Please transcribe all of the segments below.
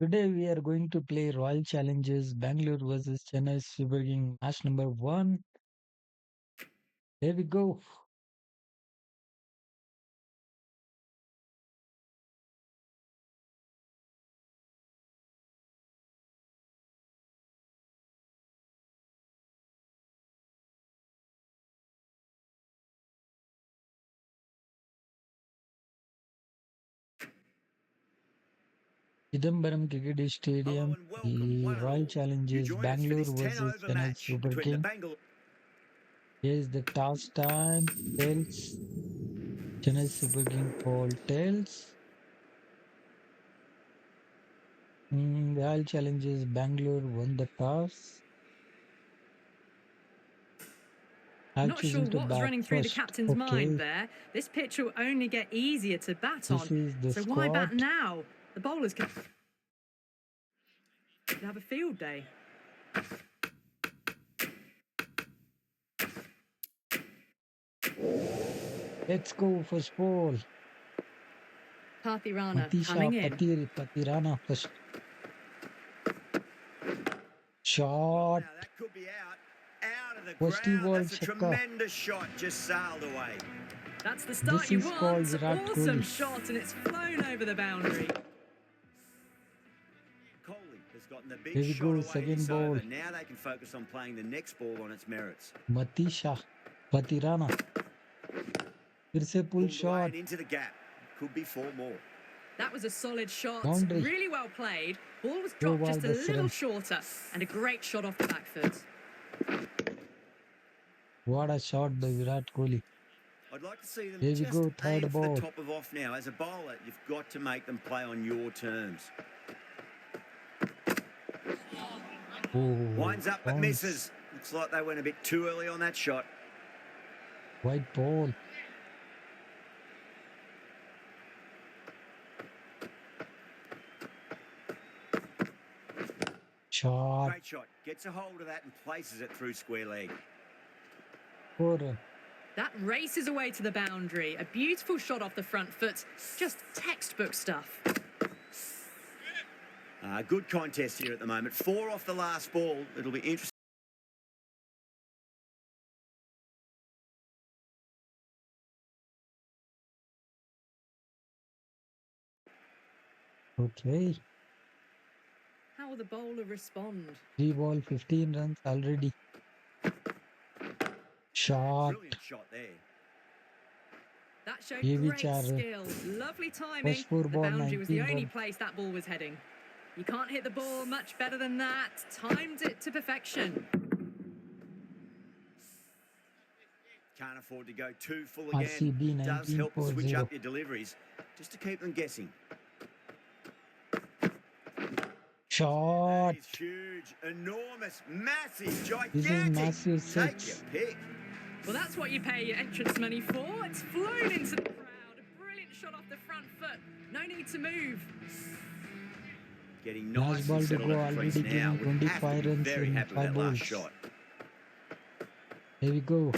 Today we are going to play Royal Challengers Bangalore versus Chennai Super Kings match number 1. Here we go. Chidambaram Cricket Hello Stadium, and welcome, the one and Royal all. You Challengers join us for Bangalore this 10 versus over Chennai match Super between the King. Bangalore. Here is the toss time. Tails. Chennai Super King call tails. Royal Challengers Bangalore won the toss. I'm Not sure choosing to what was bat running through the first. captain's mind Okay, there. This pitch will only get easier to bat this on. is the So why squad. bat now? The bowlers could have a field day. Let's go first ball. Pathirana Matisha coming in. Patirana first. Well, Shot. now that could be out of the First ground. ball That's a chakka. tremendous shot, just sailed away. That's the start This you is called want. Virat Awesome Kohli. shot, and it's flown over the boundary. Kohli has gotten the big Here we shot go, away second this ball. over. Now they can focus on playing the next ball on its merits. Matisha Patirana. फिर से pull Pulled away shot. and into the gap. Could be 4 more. That was a solid shot. Boundary. Really well played. Ball was No dropped ball, just a that's little run. shorter, and a great shot off the back foot. What a shot by Virat Kohli. I'd like to see them Here we just go, third aim for ball. the top of off now. As a bowler, you've got to make them play on your terms. Oh, Winds up but bounce. misses. Looks like they went a bit too early on that shot. White ball. Shot. Great shot. Gets a hold of that and places it through square leg. 4 run. That races away to the boundary. A beautiful shot off the front foot. Just textbook stuff. Good contest here at the moment. 4 off the last ball. It'll be interesting. Okay. How will the bowler respond? 3 ball, 15 runs already. Shot. Brilliant shot there. That showed Ye bhi great char run. skill. Lovely timing. First 4 The ball, boundary was the 19 only runs. place that ball was heading. You can't hit the ball much better than that. Timed it to perfection. Can't afford to go too full again. RCB Does help to switch 19-4-0. up your deliveries just to keep them guessing. Shot. That is huge, enormous, massive, This is gigantic. massive Take 6. your pick. Well, that's what you pay your entrance money for. It's flown into the crowd. A brilliant shot off the front foot. No need to move. Getting Last nice ball and to settled go, at the crease already now. giving Would have 25 to be runs very in happy with 5 that last balls. shot. Here we go.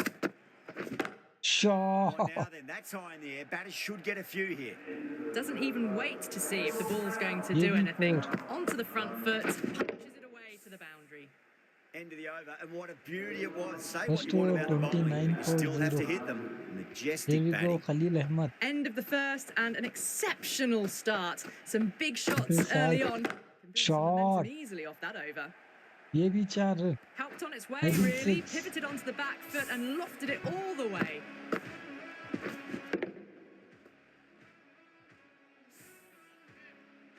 Shot. Oh, now then, that's high in the air. Batters should get a few here. Doesn't even wait to see if the ball's going to Ye do bhi anything. 4. Onto the front foot. Punches it away to the boundary. End of the over, and what a beauty it was. Say what First you want over, about the bowling, but you still have to 29-4-0. hit them. Here Majestic we go, batting. Khalil Ahmed. End of the first and an exceptional start. Some big shots This early side. on. Can build some Shot. momentum easily off that over. Ye bhi 4 run. Helped on its way, Heading really. 6. Pivoted onto the back foot and lofted it all the way.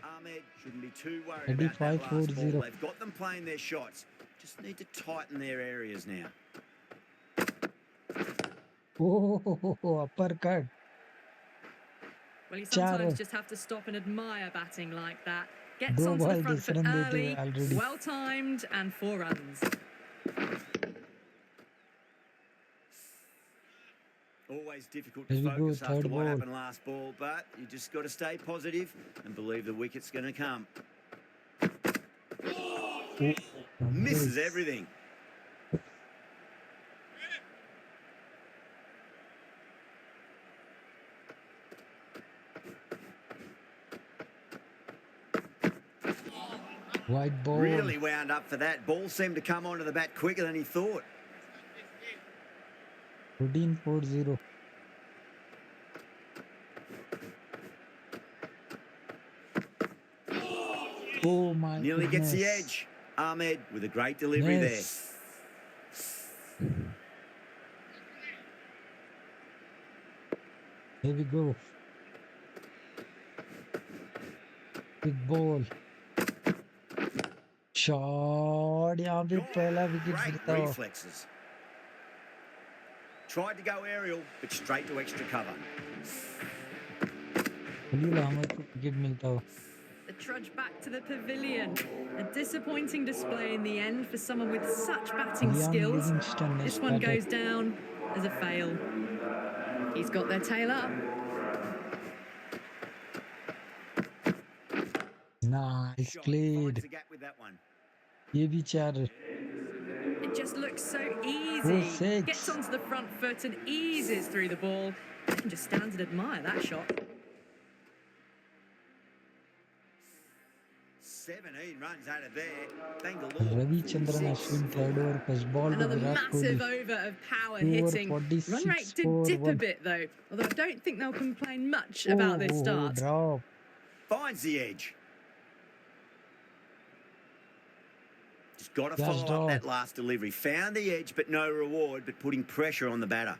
Ahmed shouldn't be too worried about that last 35-4-0. ball. They've got them playing their shots. Just need to tighten their areas now. Oh, uppercut. Well, you 4 sometimes run. just have to stop and admire batting like that. Gets 2 onto the ball, front 10 foot run dete early, हुए already. well timed, and 4 runs. Always difficult Here to we go, focus after third what ball. happened last ball, but you just got to stay positive and believe the wicket's going to come. Oh, Misses nice. everything. White ball. Really wound up for that. Ball seemed to come onto the bat quicker than he thought. 14-4-0. Oh my Nearly gets the goodness. edge. Ahmed with a great delivery Yes. Here we go. Big ball. Shot. यहाँ पे there. पहला wicket Great गिरता हो. reflexes. Tried to go aerial, but straight to extra cover. Khalil Ahmad को wicket मिलता हो. The trudge back to the pavilion. A disappointing display in the end for someone with such batting Liam skills. Livingston This is one better. goes down as a fail. He's got their tail up. Nice Shot. played. Finds the gap with that one. ये भी चार. It just looks so easy. 4-6. Gets onto the front foot and eases through the ball. You can just stand and admire that shot. 17 runs out of there. Bangalore. Ravichandran 46. Ashwin third over first ball to Another Virat massive Kohli. over of power 2 over hitting. 46 Run rate did for dip a 1. bit though, although I don't think they'll complain much about this start. Drop. Finds the edge. Just got to That's follow up drop. that last delivery. Found the edge, but no reward, but putting pressure on the batter.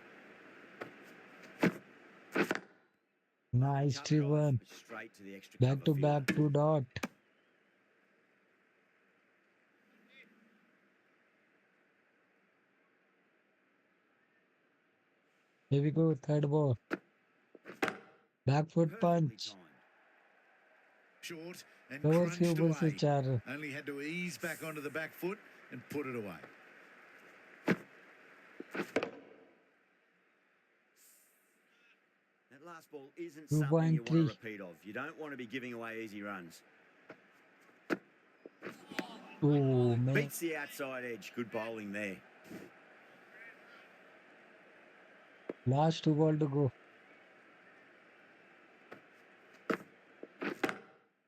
Nice Covered off, 3-1. but straight to the extra Back cover to field. back 2 dot. Here we go, third ball. Back foot Perfectly punch. timed. Short and Cover crunched के ऊपर से away. 4. Only had to ease back onto the back foot and put it away. That last ball isn't something you want to 2.3. repeat of. You don't want to be giving away easy runs. Oh man. Beats the outside edge. Good bowling there. Last 2 ball to go.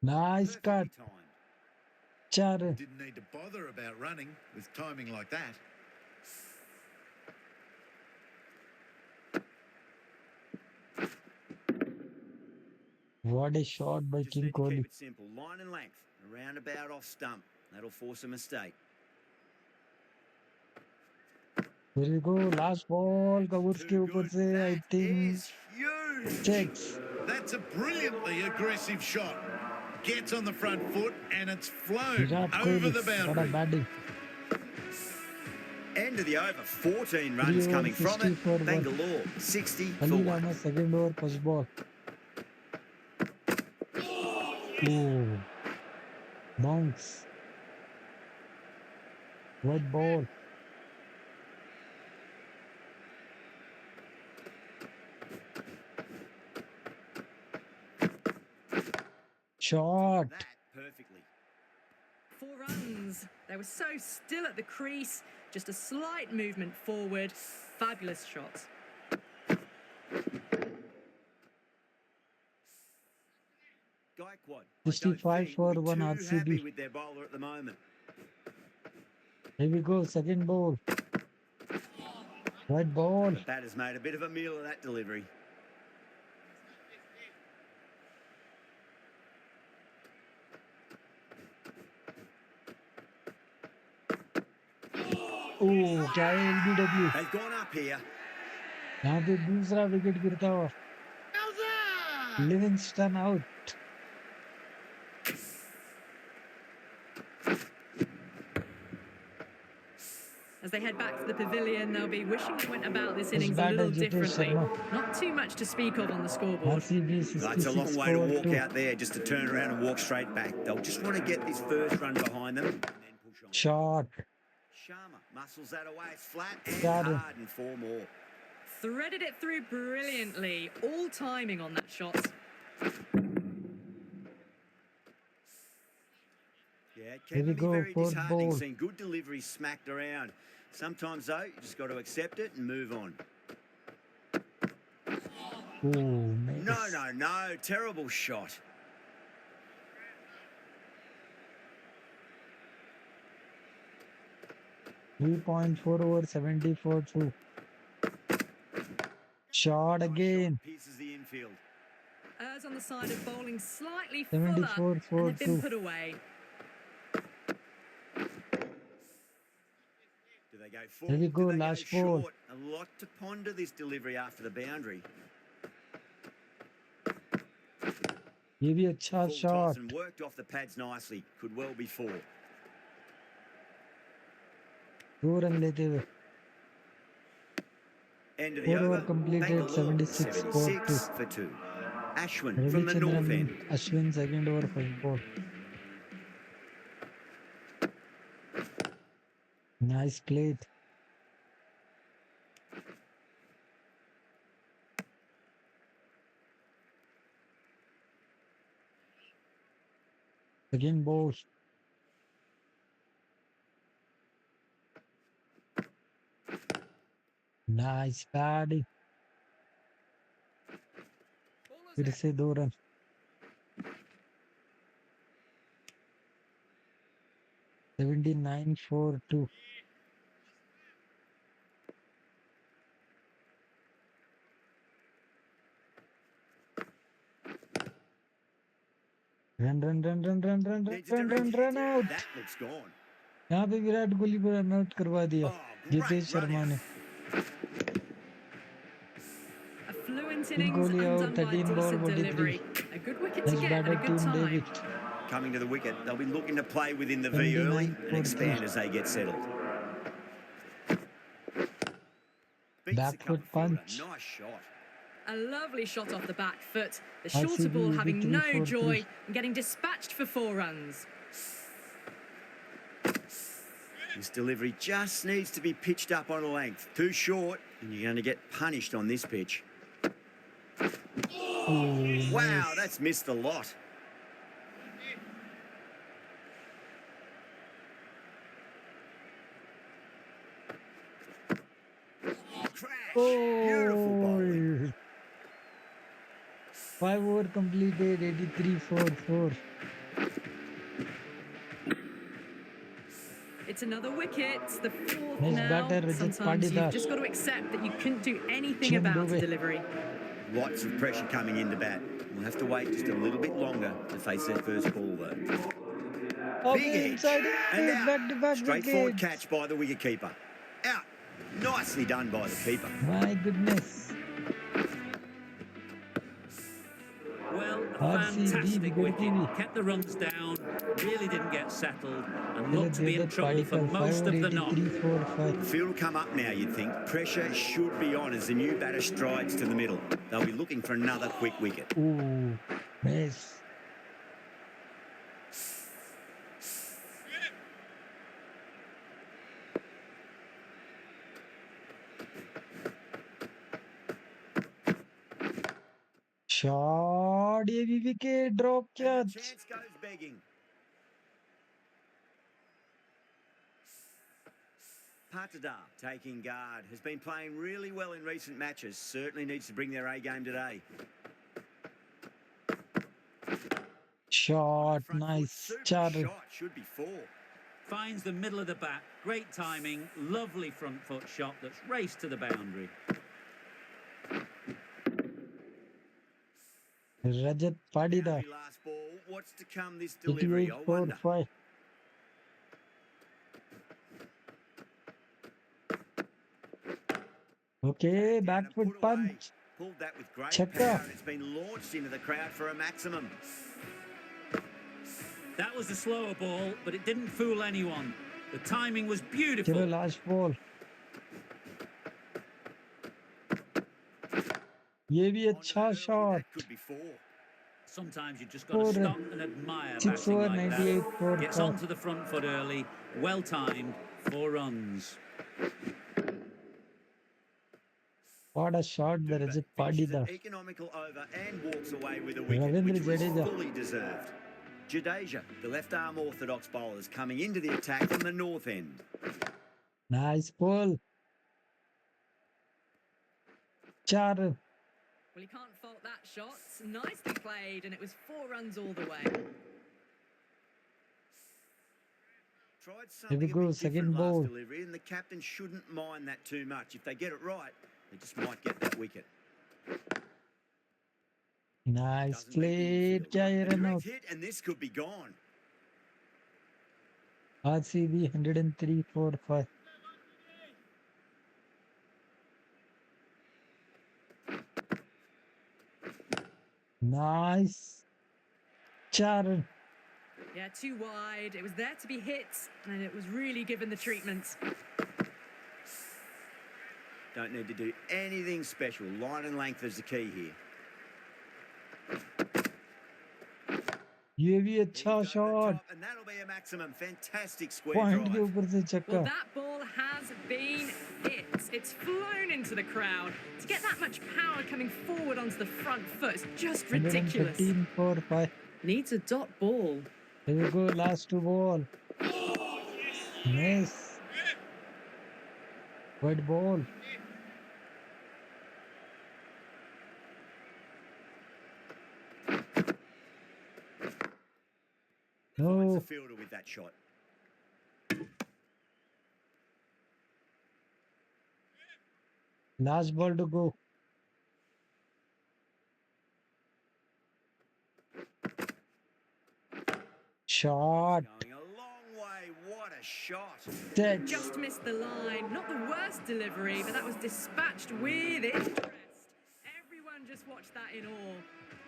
Nice cut. Perfectly timed. 4. Didn't need to bother about running with timing like that. What a shot by Just King need to Kohli. keep it simple. Line and length. A roundabout off stump. That'll force a mistake. Here we go, last ball. Covers के Too ऊपर good. से I That think is huge. 6. That's a brilliantly aggressive shot. Gets on the front foot and it's flown Virat over Kohli, the what a boundary. batting. End of the over. 14 3 runs over coming from 60 for it. 1. Bangalore 60 for Khalil 1. Ahmed second over first ball. Oh, bounce. White ball. Shot. That perfectly. 4 runs. They were so still at the crease. Just a slight movement forward. Fabulous shot. Gaikwad. 65 for 1 too RCB. happy with their bowler at the moment. Here we go, second ball. White ball. The batter's made a bit of a meal of that delivery. Oh, क्या है LBW? They've gone up here. यहाँ पे दूसरा wicket गिरता हुआ. Livingstone out. As they head back to the pavilion, they'll be wishing they went about this His innings a batter little Jitesh differently. Sharma. Not too much to speak of on the scoreboard. RCB That's a 66 long way to for walk 2. out there just to turn around and walk straight back. They'll just want to get this first run behind them and then push on. Shot. Sharma muscles that away. It's flat and Got it. hard and 4 more. Threaded it through brilliantly. All timing on that shot. Yeah, it Here can we be go, very fourth disheartening ball. seeing good deliveries smacked around. Sometimes, though, you just got to accept it and move on. Oh, man. No. Terrible shot. 3.4 over 74 2. Shot Nice again. shot, pierces the infield. Errs on the side of bowling slightly 74 fuller, and 4 they've been 2. put away. Do they go full? There we go, Do they last go ball. short? A lot to ponder this delivery after the boundary. ये भी अच्छा Full shot. toss and worked off the pads nicely. Could well be 4. 2 run लेते हुए. End of the 4 over over. completed. Bangalore 76 4 2. 76 for 2. Ashwin Ravi from the north Chandran end. Ashwin second over first ball. Nice plate. Again ball. Nice batting. फिर से 2 run. $79 4 2. Run Needs a direct hit. out. That looks gone. यहाँ पे विराट कोहली को run out करवा दिया Oh, Jitesh great run Sharma ने. out. A fluent King innings Kohli out, undone by 13 ball, decent 43. delivery. A good wicket to Next get and a batter good Team time. David. Coming to the wicket, they'll be looking to play within the V 79 early and 43. expand as they get settled. Beats Back the cover foot fielder. punch. Nice shot. A lovely shot off the back foot. The shorter RCB ball having 83 no 43. joy and getting dispatched for 4 runs. This delivery just needs to be pitched up on a length. Too short, and you're going to get punished on this pitch. Oh, Wow, nice. that's missed a lot. Crash. Beautiful bowling. Oh, 5 over completed. 83 4 4. It's another wicket, the 4th Next now. batter, Rajat Sometimes Patidar. you've just got to accept that you couldn't do anything Chin about Dubey. the delivery. Lots of pressure coming into bat. We'll have to wait just a little bit longer to face their first ball, though. Up Big edge inside and it. out. Back-to-back Straightforward wickets. catch by the wicketkeeper. Out. Nicely done by the keeper. My goodness. Well, a RCB fantastic wicket wicket. keeping. Kept the runs down, really didn't get settled, and Chalo, looked to be in Devdutt trouble for Padikkal, 5 most over of the knock. 83 4 5. Field will come up now, you'd think. Pressure should be on as the new batter strides to the middle. They'll be looking for another quick wicket. Ooh, miss. Shot, ये भी wicket drop And the catch. chance goes begging. Patidar taking guard. Has been playing really well in recent matches. Certainly needs to bring their A game today. Shot, Front foot, nice. super 4. shot. Should be 4. Finds the middle of the bat, great timing, lovely front foot shot that's raced to the boundary. Rajat Patidar, Boundary last ball. What's to come this delivery? 88 I 4 wonder. 5. Okay, Down back and foot put away. punch. Pulled that with great Checka. power, and it's been launched into the crowd for a maximum. That was a slower ball, but it didn't fool anyone. The timing was Chalo, beautiful. last ball. ये भी Onto अच्छा that early, shot. that could be 4. Sometimes you just got to 4 stop and admire 6 batting over like 98 that. 4 Gets 5. onto the front foot early, well timed, 4 runs. What a shot by Dubey Rajat finishes Patidar. an economical over and walks away with a wicket, Ravindra which was Jadeja. fully deserved. Jadeja, the left-arm orthodox bowlers, coming into the attack from the north end. Nice pull. 4. Well, you can't fault that shot. Nicely played, and it was 4 runs all the way. Tried Here something we a go, bit second different last ball. delivery, and the captain shouldn't mind that too much. If they get it right, they just might get that wicket. Nice Doesn't beat the play. infield. क्या ये A run direct out? hit, and this could be gone. RCB 103 for 5. Nice. 4 run. Yeah, too wide. It was there to be hit, and it was really given the treatment. Don't need to do anything special. Line and length is the key here. ये भी Heaved अच्छा over the shot. top, and that'll be a maximum. Fantastic square point के drive. ऊपर से Well, छक्का. that ball has been hit. It's flown into the crowd. To get that much power coming forward onto the front foot is just ridiculous. 113 for 5. Needs a dot ball. Here we go, last 2 ball. Miss. White ball. Finds the No. fielder with that shot. Last ball to go. Shot. Going a long way. What a shot. Set. Just missed the line. Not the worst delivery, but that was dispatched with interest. Everyone just watched that in awe.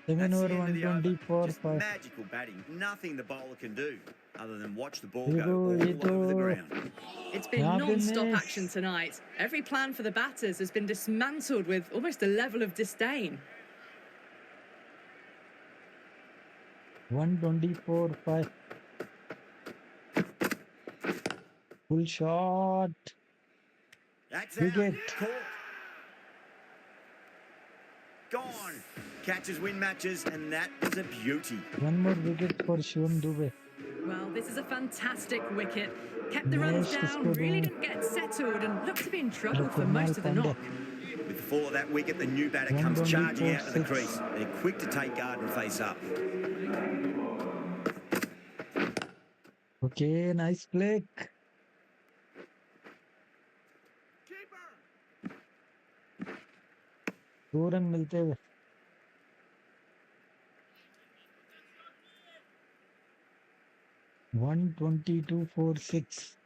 Second That's over the end of the over. 124 Just 5. magical batting. Nothing the bowler can do other than watch the ball Here we go go, all ye over the to- ground. It's been Yeah, non-stop miss. action tonight. Every plan for the batters has been dismantled with almost a level of disdain. 124 5. Full shot. That's Wicket. out. Caught. Gone. Catches win matches, and that is a beauty. One more wicket for Shivam Dubey. Well, this is a fantastic wicket. Kept the runs Nice down, score. really didn't get settled, and looked to be in trouble for Kurnaal most of the Pandya. knock. With the fall of that wicket, the new batter comes 124 charging out to the 6. crease. They're quick to take guard and face up. Okay, nice play. Keeper. 2 run मिलते हुए. One 22 for 6.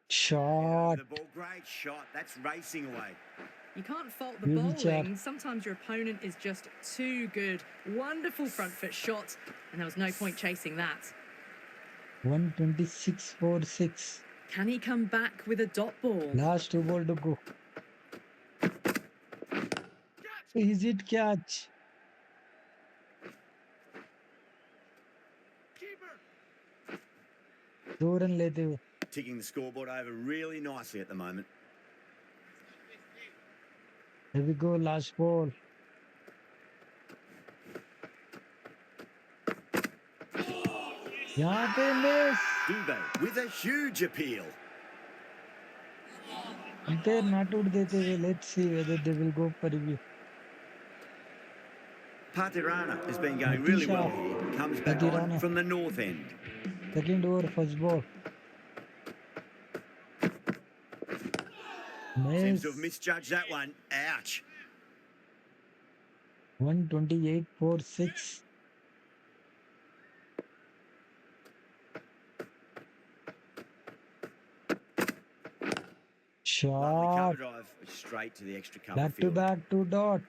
Shot. The ball, great shot. That's racing away. You can't fault the Really, Chad. bowling. Sometimes your opponent is just too good. Wonderful front foot shot, and there was no point chasing that. 126 for 6. Can he come back with a dot ball? Last 2 ball to go. Is it catch? Keeper. 2 run लेते हुए. Ticking the scoreboard over really nicely at the moment. Here we go, last ball. यहाँ पे miss. Dubey with a huge appeal. They're not out देते हुए. Let's see whether they will go for review. Patirana has been going really well here. Comes back on Patirana. from the north end. Second over, first ball. Seems Miss. to have misjudged that one. Ouch. 128 for 6. Lovely Shot. cover drive straight to the extra cover Back to field. back to dot.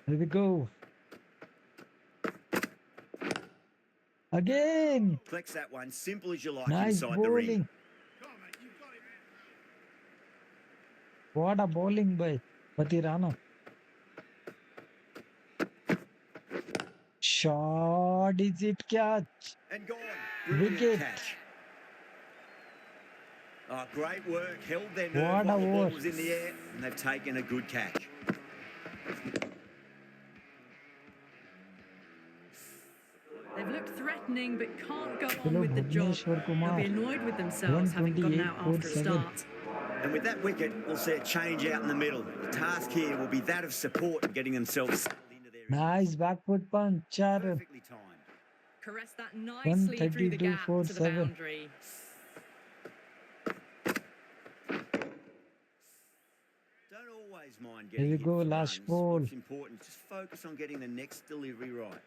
Here we go. Again. Flex that one, simple as you like Nice inside the ring. bowling. Come on, mate. You've got him. What a bowling by Patirana. Shot. Is it catch? And gone. Brilliant Wicket. catch. Oh, great work. Held their What nerve while a the ball work. was in the air, and they've taken a good catch. They've looked threatening, but can't go on Hello, with the job. Bhuvneshwar They'll Kumar. be annoyed with themselves having gone 128 out for after a 7. start. And with that wicket, we'll see a change out in the middle. The task here will be that of support and getting themselves settled into their Nice back foot punch, 4 run. perfectly timed. Caress that nicely through the 132 gap for to the 7. boundary. Don't always mind Here getting we hit go, for last runs. ball. What's important is just focus on getting the next delivery right.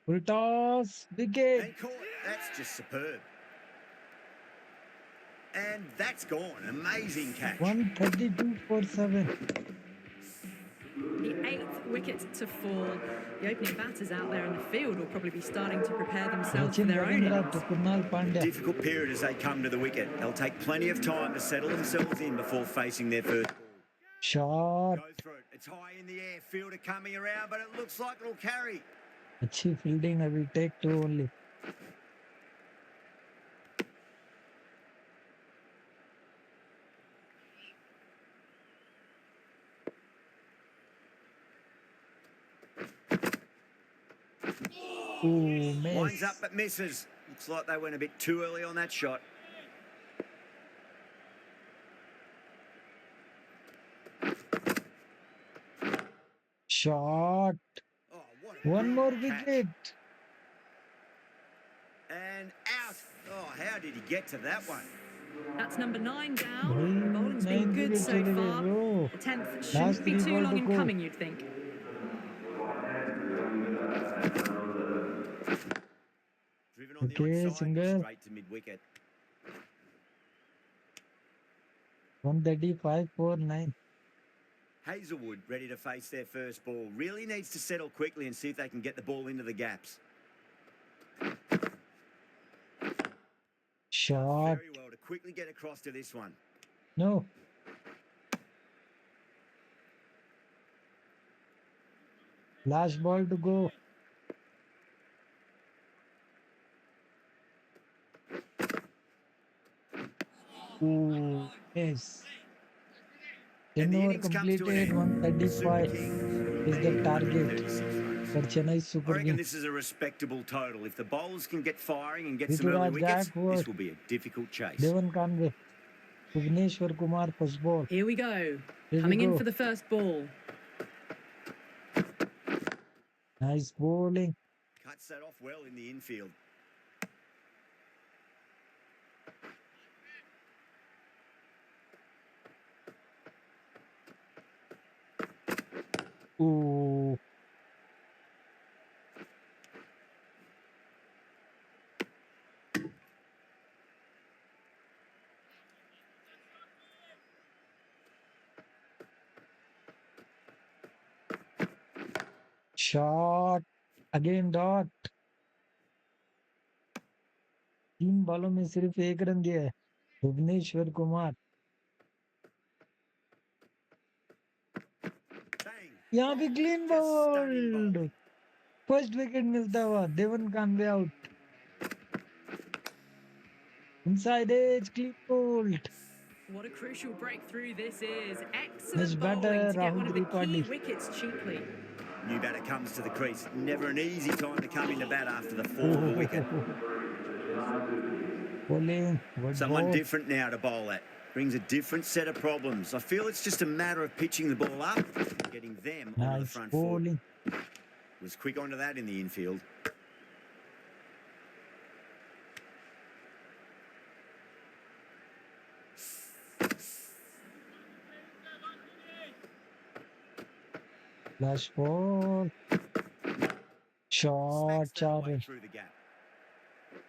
Full toss, wicket. And caught. That's just superb. And that's gone. An amazing catch. 132 for 7. The 8th wicket to fall. The opening batters out there in the field will probably be starting to prepare themselves for Sachin their own Ravindra to innings. Kunal Pandya. Difficult period as they come to the wicket. They'll take plenty of time to settle themselves in before facing their first ball. Shot. Go through it. It's high in the air. Fielder coming around, but it looks like it'll carry. Achhi fielding. I will take 2 only. Ooh, Winds miss. up but misses. Looks like they went a bit too early on that shot. Shot. Oh, what a One more brilliant catch. wicket. And out. Oh, how did he get to that one? That's number 9 down. The Bhai, bowling's been 9 good wickets so chale gaye, far. bro. The 10th Last shouldn't be 3 too ball long to in go. coming, you'd think. Driven on the Okay, outside, single. straight to mid-wicket. 135 for 9. Hazelwood ready to face their first ball. Really needs to settle quickly and see if they can get the ball into the gaps. Shot. Very well to quickly get across to this one. No. Last ball to go. Ooh, miss. And 10 the over innings comes to an completed. end. The Super 135 Kings is the lead by target 36 runs. for Chennai I Super reckon Kings. this is a respectable total. If the bowlers can get firing and get some early Rituraj wickets, this Gaikwad, will be a difficult chase. Devan Conway, Bhuvaneshwar Kumar, first ball. Here we go. Here we Coming in go. for the first ball. Nice bowling. Cuts that off well in the infield. Ooh. Shot. Again dot. 3 बॉलों में सिर्फ 1 run दिया है Bhuvneshwar Kumar. Bang! यहाँ भी clean Just stunning bold. bowling. First wicket मिलता हुआ Devon Conway out. Inside edge, clean bolt. What a crucial breakthrough this is. Nice Excellent batter, bowling to get Rahul one of the key Tripathi. wickets cheaply. New batter comes to the crease. Never an easy time to come into bat after the fall of a wicket. Bowling, good Someone ball. different now to bowl at. Brings a different set of problems. I feel it's just a matter of pitching the ball up and getting them onto the Nice front foot. bowling. Was quick onto that in the infield. Flash ball. Shot, Smacks that away Charlie. through the gap.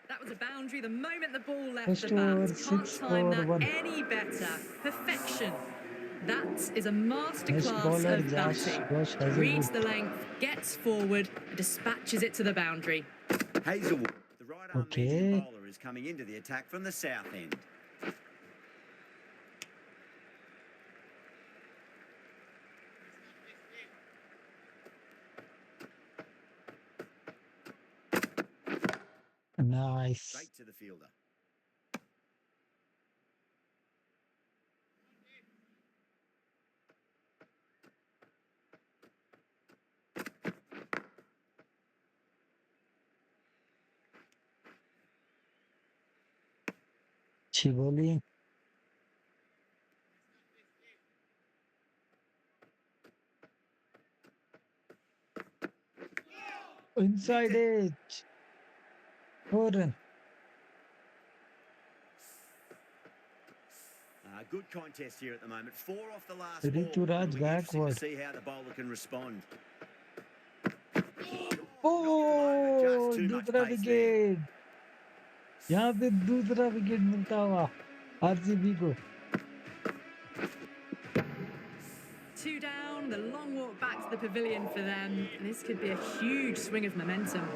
That was a boundary the moment the ball left First the bat. over, Can't 6 time for that 1. any better. Perfection. That is a Next masterclass bowler, of batting. Josh Reads Hazelwood. the length, gets forward, and dispatches it to the boundary. Hazelwood, the right-arm Okay. medium bowler, is coming into the attack from the south end. Nice. Straight to the fielder. She bowling. Inside Nicked it. edge. 4 run. Good contest here at the moment. 4 off the last ball. Rituraj It'll be interesting to backward. see how the bowler can respond. Oh, Just too much दूसरा pace there. Wicket. यहाँ पे दूसरा wicket मिलता हुआ RCB को. 2 down, the long walk back to the pavilion for them. And this could be a huge swing of momentum.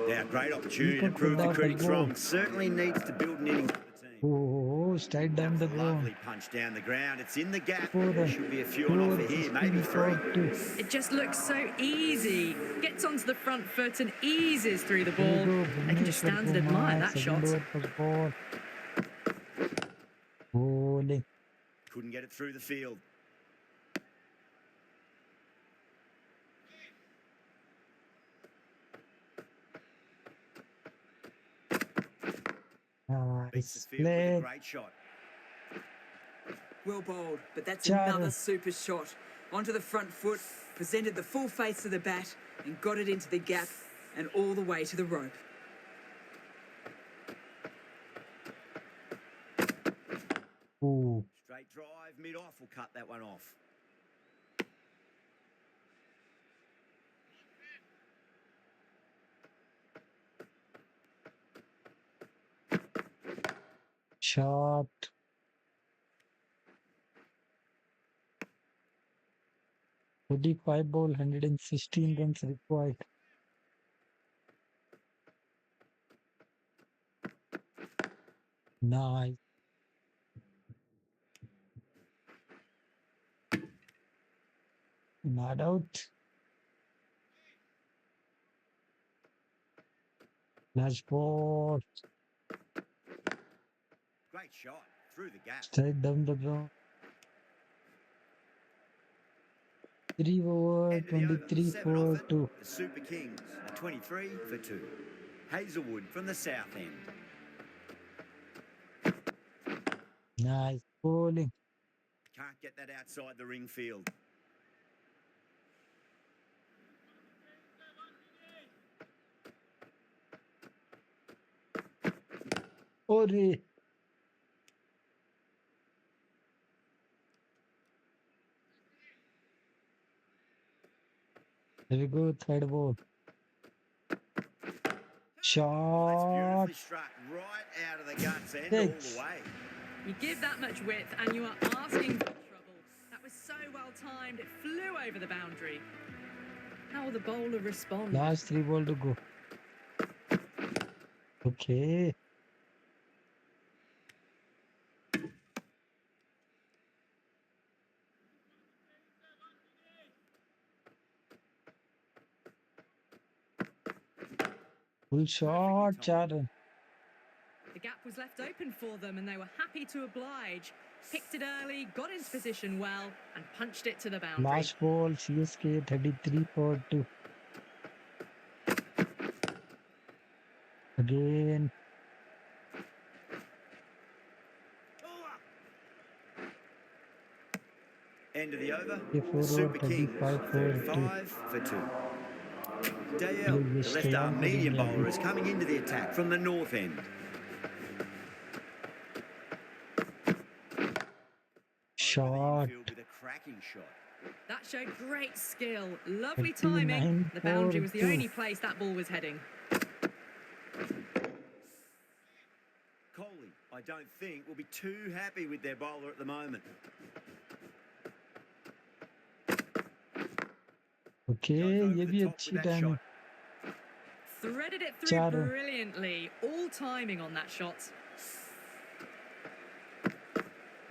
Yeah, great opportunity to Deepak prove the Hooda critics for wrong. goal. Certainly needs to build an innings for the team. Oh, straight down the ground. Lovely punch down the ground. It's in the gap. 4 There run. should be a few on offer here, maybe 3. 2. It just looks so easy. Gets onto the front foot and eases through the ball. I can just stand and admire that shot. Bowling. Couldn't get it through the field. Beats the Nice field with a play. great shot. Well bowled, but that's Chara. another super shot. Onto the front foot, presented the full face of the bat and got it into the gap and all the way to the rope. Ooh. Straight drive, mid-off will cut that one off. Shot. Ball, 116 runs required. Nice. Not out. Flash ball. Great shot through the gap. Straight down the ground. 3 over, End of the over, 23 7 for off it. 2. The Super Kings are 23 for 2. Hazelwood from the south end. Nice bowling. Can't get that outside the ring field. Ore. There we go, third ball. Oh, that's Shot. beautifully struck right out of the guts end all Six. the way. You give that much width and you are asking for trouble. That was so well timed, it flew over the boundary. How will the bowler respond? Last 3 ball to go. Okay. Full shot, 4 run. The gap was left open for them and they were happy to oblige. Picked it early, got into position well and punched it to the boundary. Last ball, CSK 33 for 2. Again. End of the over. 34 The Super over, Kings 35 for 35 for 2. Dale, Will the stay left on arm for medium England. bowler, is coming into the attack from the north end. Shot. Infield with a cracking shot. That showed great skill, lovely 39 timing. The boundary was the for 2. only place that ball was heading. Kohli, I don't think, will be too happy with their bowler at the moment. Okay, Goes over ये the भी top अच्छी with that timing. shot. Threaded it through 4 run. brilliantly. All timing on that shot.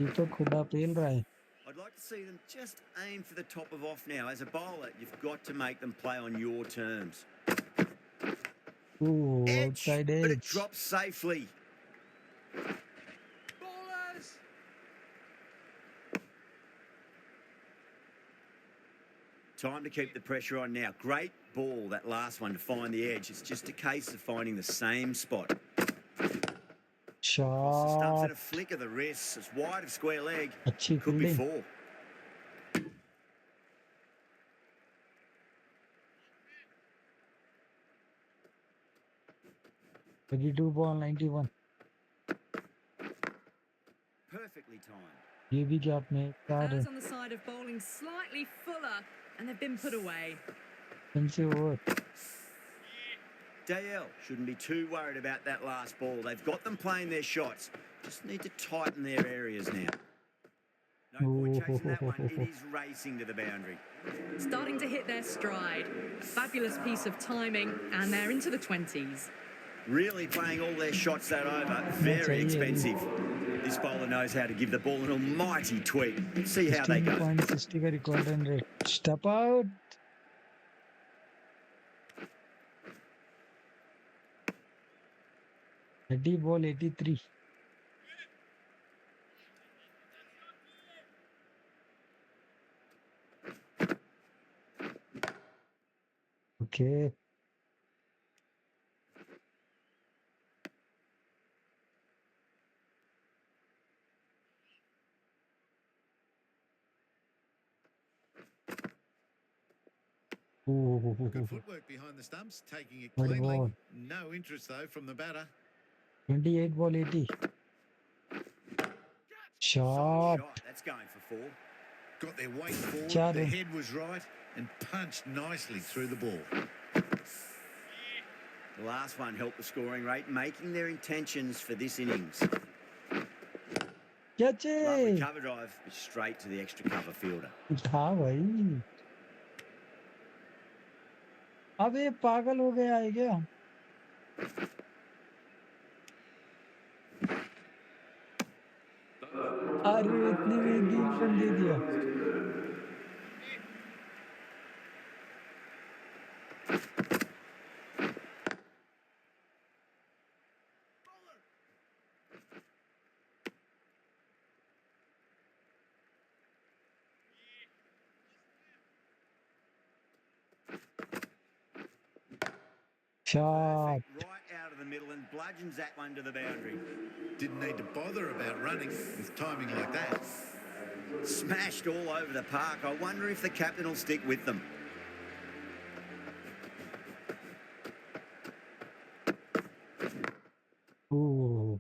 ये तो खुदा पेल रहा है. I'd like to see them just aim for the top of off now. As a bowler, you've got to make them play on your terms. Ooh, Edge, outside but it edge. drops safely. Ballers! Time to keep the pressure on now. Great ball, that last one, to find the edge. It's just a case of finding the same spot. Across the stumps Shot. and a flick of the wrists. It's wide of square leg. अच्छी Could be fielding. 4. Thirty-two ball 91. Perfectly timed. ये भी gap में 4 Errs है. on the side of bowling slightly fuller, and they've been put away. इनसे over. Dale shouldn't be too worried about that last ball. They've got them playing their shots. Just need to tighten their areas now. No point chasing that one. It is racing to the boundary. Starting to hit their stride. Fabulous piece of timing, and they're into the 20s. Really playing all their shots that over. Very expensive. This bowler knows how to give the ball an almighty tweak. Let's see how they go. 16.60 का record run rate. Step out. Thirty ball 83. Okay. Good footwork behind the stumps, taking it Good cleanly. ball. No interest, though, from the batter. 28 ball 80. Shot. Shot. That's going for 4. Got their weight forward, Chad. the head was right, and punched nicely through the ball. The last one helped the scoring rate, making their intentions for this innings. Catch Lovely it. cover drive, straight to the extra cover fielder. उठा भाई. अब ये पागल हो गया है क्या? अरे इतने में डीप रन दे दिया. Shot. Perfect, right out of the middle and bludgeons that one to the boundary. Didn't need to bother about running with timing like that. Smashed all over the park. I wonder if the captain will stick with them. Ooh.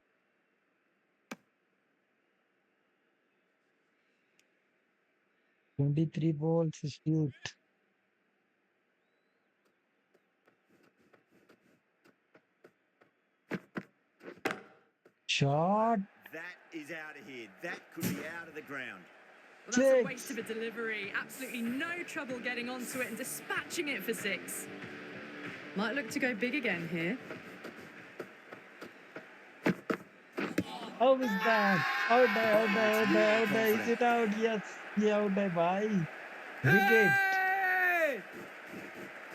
Twenty-three balls, 68. Shot. That is out of here. That could be out of the ground. Well, that's a Six. waste of a delivery. Absolutely no trouble getting onto it and dispatching it for 6. Might look to go big again here. How is that? Out there, out there, out there, out there. Is it out? Yes. Yeah, out there, bhai. Wicket.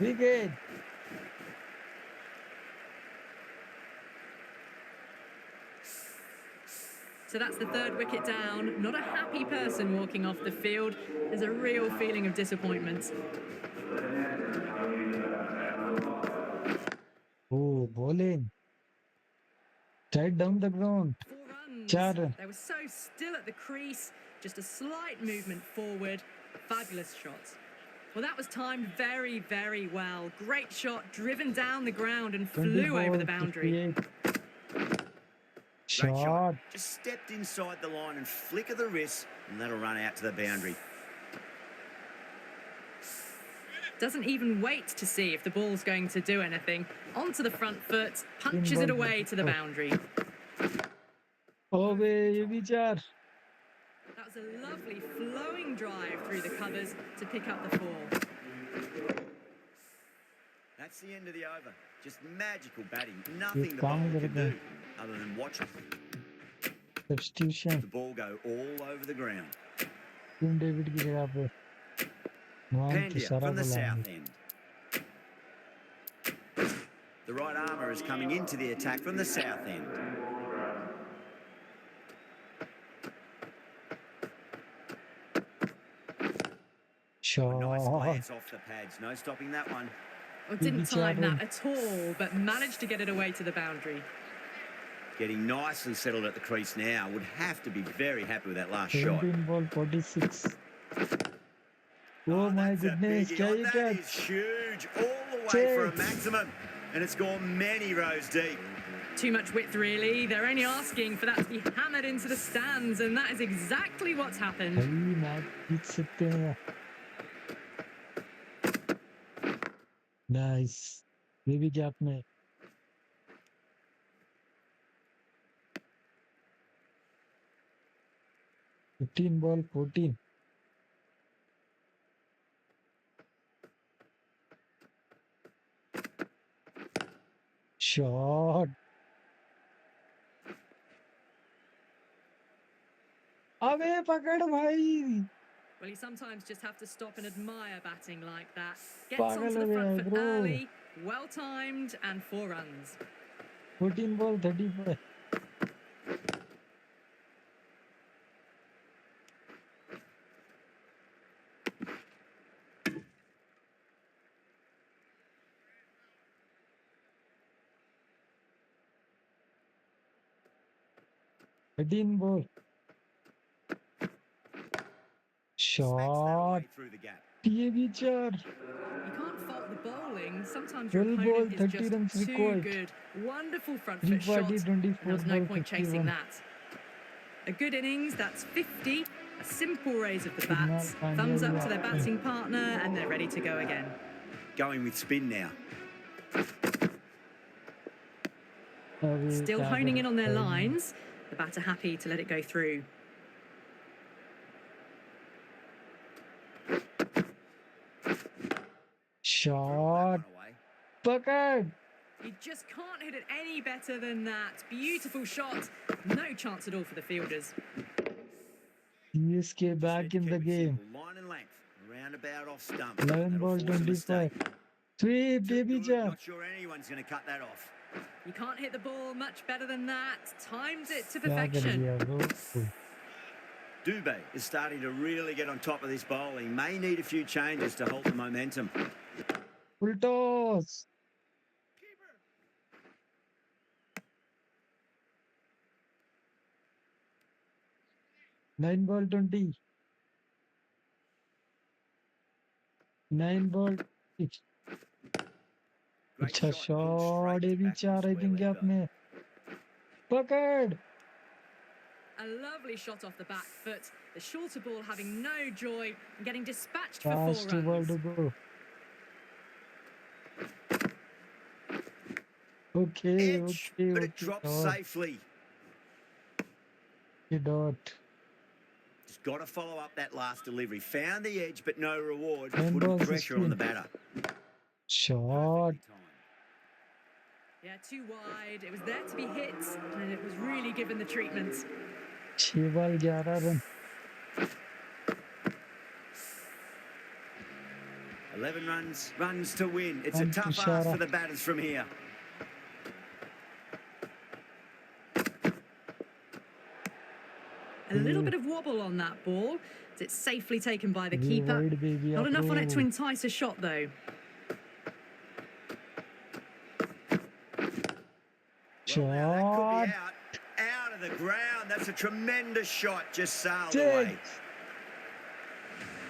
Wicket. So that's the 3rd wicket down. Not a happy person walking off the field. There's a real feeling of disappointment. Oh, bowling. Straight down the ground. 4 runs. 4. They were so still at the crease. Just a slight movement forward. Fabulous shots. Well, that was timed very, very well. Great shot, driven down the ground and 20 flew over balls, the boundary. 58. Great Shot. shot. Just stepped inside the line and flick of the wrist, and that'll run out to the boundary. Doesn't even wait to see if the ball's going to do anything. Onto the front foot, punches it away to the boundary. Oh, ये भी 4. That was a lovely flowing drive through the covers to pick up the 4. That's the end of the over. Just magical batting. Nothing the काम bowler कर can रहे do other than watch Substitution. the ball go all over the ground. Team David की जगह पे one Pandya Thisara from the को south लाएंगे. end. The right armour is coming into the attack from the south end. Nice Shot. glance off the pads. No stopping that one. Well, didn't Bichara. time that at all, but managed to get it away to the boundary. Getting nicely settled at the crease now. Would have to be very happy with that last shot. 17 ball 46. Oh my that's a goodness, biggie. Oh, can you that catch? is huge. All the way Check. for a maximum. And it's gone many rows deep. Too much width, really. They're only asking for that to be hammered into the stands, and that is exactly what's happened. भाई match जीत सकते हैं. Nice. Baby gap में. Fifteen ball 14. Shot. अबे पकड़ भाई. Well, you sometimes just have to stop and admire batting like that. Gets पागल onto हो the गया front है foot bro. early, well timed, and 4 runs. 14 ball 35. Ball. Smacks that Shot. away through the gap. PAB char. You can't fault the bowling. Sometimes your 12 ball opponent is 30 runs just too required. good. Wonderful front Three foot shot, party and 24 there was no ball point chasing 51. that. A good innings, that's 50. A simple raise of the Good night, bats. Daniel. Thumbs up to their batting partner, and they're ready to go again. Going with spin now. Still honing in on their lines. The batter happy to let it go through. Shot. Away. Pakad. You just can't hit it any better than that. Beautiful shot. No chance at all for the fielders. CSK back in the game. Line and length. Roundabout off stump. 11 That'll ball force a 25. mistake. Sweep, Too baby good, char. Not sure anyone's going to cut that off. You can't hit the ball much better than that. Timed it to क्या कर perfection. दिया bro? Dubé is starting to really get on top of this bowling. May need a few changes to halt the momentum. Full toss. Nine ball 20. 9 ball. Great अच्छा shot, shot straight ये भी back चार आई square think leg gap में पकड़ A lovely shot off the back foot. The shorter ball having no joy and getting dispatched for 4 last 2 ball runs. to go. Okay, Edge, okay, but it okay. drops Dot. safely. Dot. Just got to follow up that last delivery. Found the edge, but no reward. 10 Putting balls, pressure on 16. the batter. Shot. Perfectly timed. Yeah, too wide. It was there to be hit, and it was really given the treatment. 6 ball 11 run. 11 runs to win. It's a And tough ask Tushara. for the batters from here. A little bit of wobble on that ball. It's safely taken by the keeper. Wide, baby, Not enough on it to bro. entice a shot, though. Well, now that could be Shot. out of the ground. That's a tremendous shot. Just sailed Six. away.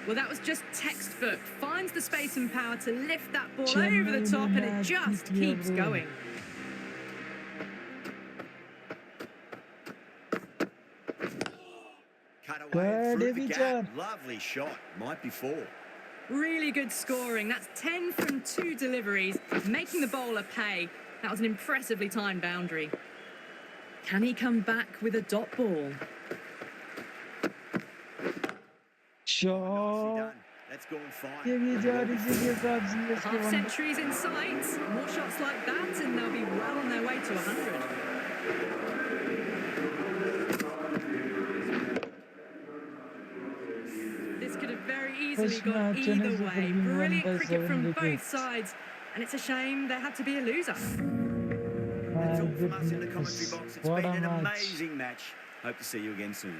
Well, that was just textbook. Finds the space and power to lift that ball Chennai over the top, and it United just here, keeps bro. going. Cut away Good, through the David gap. Jan. Lovely shot. Might be 4. Really good scoring. That's 10 from 2 deliveries, making the bowler pay. That was an impressively timed boundary. Can he come back with a dot ball? Nicely Shot. done. That's gone fine. ये भी जा रही थी के साथ CSK Half one. centuries in sight. More shots like that, and they'll be well on their way to 100. This could have very easily First gone match, Chennai either Super way. Kings won Brilliant by cricket 7 from both wickets. sides, and it's a shame there had to be a loser. That's all My from us in the commentary goodness. box. It's What been a an match. amazing match. Hope to see you again soon.